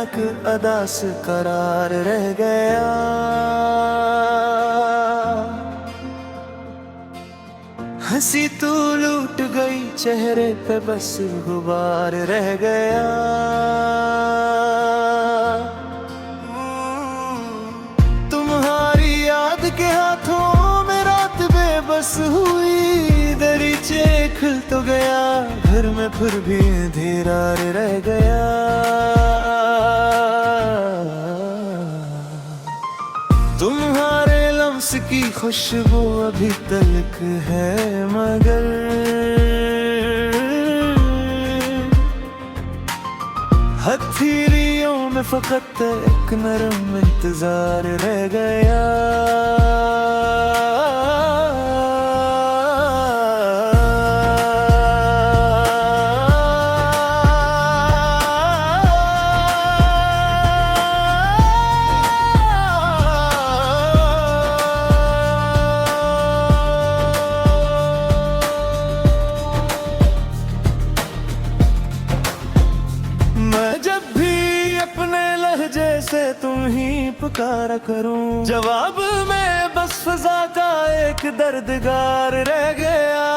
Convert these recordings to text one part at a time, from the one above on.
एक अदा से करार रह गया। हंसी तू लूट गई, चेहरे पे बस गुबार रह गया। तुम्हारी याद के हाथों में रात बेबस हुई, दरीचे खुल तो गया, घर में फिर भी अंधेरा रह गया। तुम्हारे लम्स की खुशबू अभी तक है, मगर हथेलियों में फकत एक नरम इंतजार रह गया। जैसे तुम ही पुकारा करूं, जवाब में बस फजा का एक दर्दगार रह गया।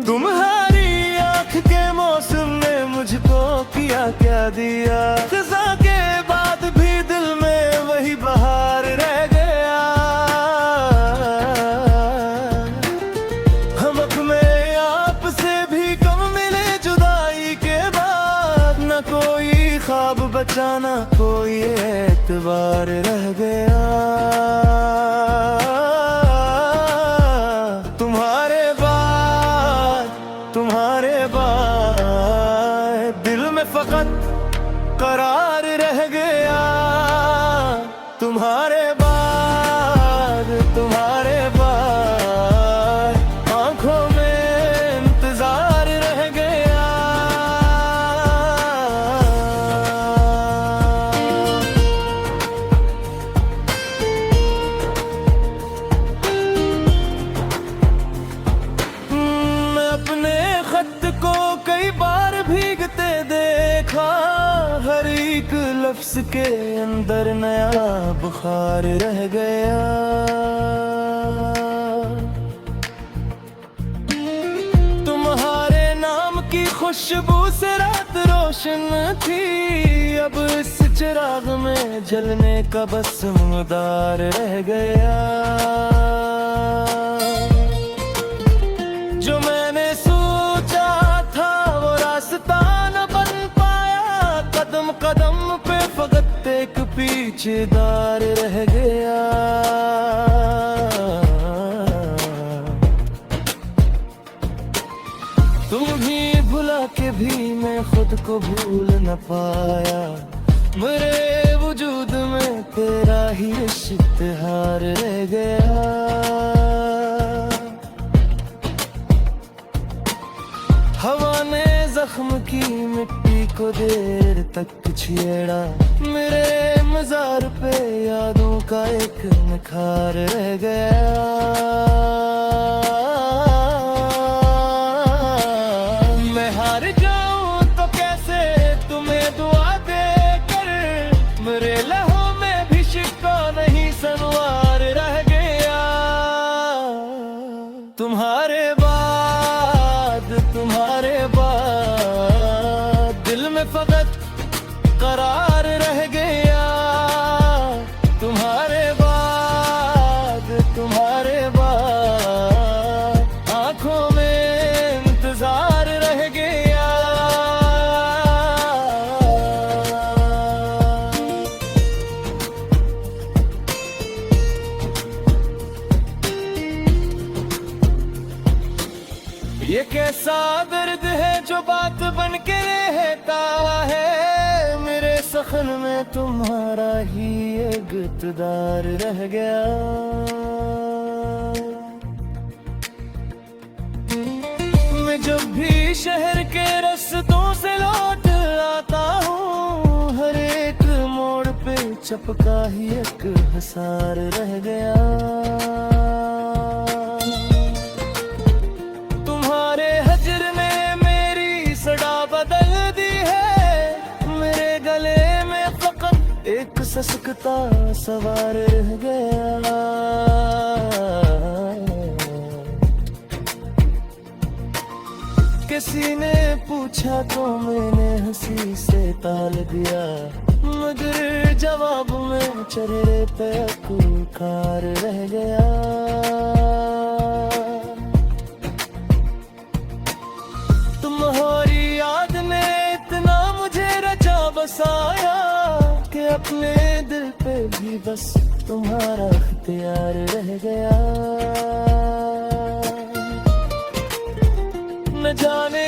तुम्हारी आंख के मौसम ने मुझको किया क्या दिया, खजा के बाद भी दिल में वही बहार रह गया। हम अपने आप से भी कम मिले, कोई ख्वाब बचाना, कोई एतबार रह गया। तुम्हारे बाद दिल में फकत करार रह गया। तुम्हारे बाद आंखों में इंतजार रह गया। खत को कई बार भीगते देखा, हर एक लफ्ज के अंदर नया बुखार रह गया। तुम्हारे नाम की खुशबू से रात रोशन थी, अब इस चिराग में जलने का बस मुदार रह गया। जो मैंने कदम पे फकत एक पीछेदार रह गया। तुम भी भुला के भी मैं खुद को भूल न पाया, मेरे वजूद में तेरा ही इश्तिहार रह गया। हवा ने जख्म की मिट्टी को देर तक छेड़ा, मेरे मजार पे यादों का एक निखार रह गया। मैं हार जाऊं तो कैसे तुम्हें दुआ देकर, मेरे लहू में भी शिक्का नहीं सनवार रह गया। तुम्हारे बाद दिल में फकत करार रह गया। तुम्हारे बाद आंखों में इंतजार रह गया। ये कैसा दर्द है जो बात बन के रहता है, मेरे सखन में तुम्हारा ही एक इक़्तिदार रह गया। मैं जब भी शहर के रास्तों से लौट आता हूँ, हर एक मोड़ पे चपका ही एक हसार रह गया। तुम्हारे हजर ने ससकता सवार रह गया। किसी ने पूछा तो मैंने हंसी से टाल दिया, मगर जवाब में चेहरे पे खूंखार रह गया। तुम्हारी याद ने इतना मुझे रचा बसाया कि अपने दिल पे भी बस तुम्हारा इख्तियार रह गया। न जाने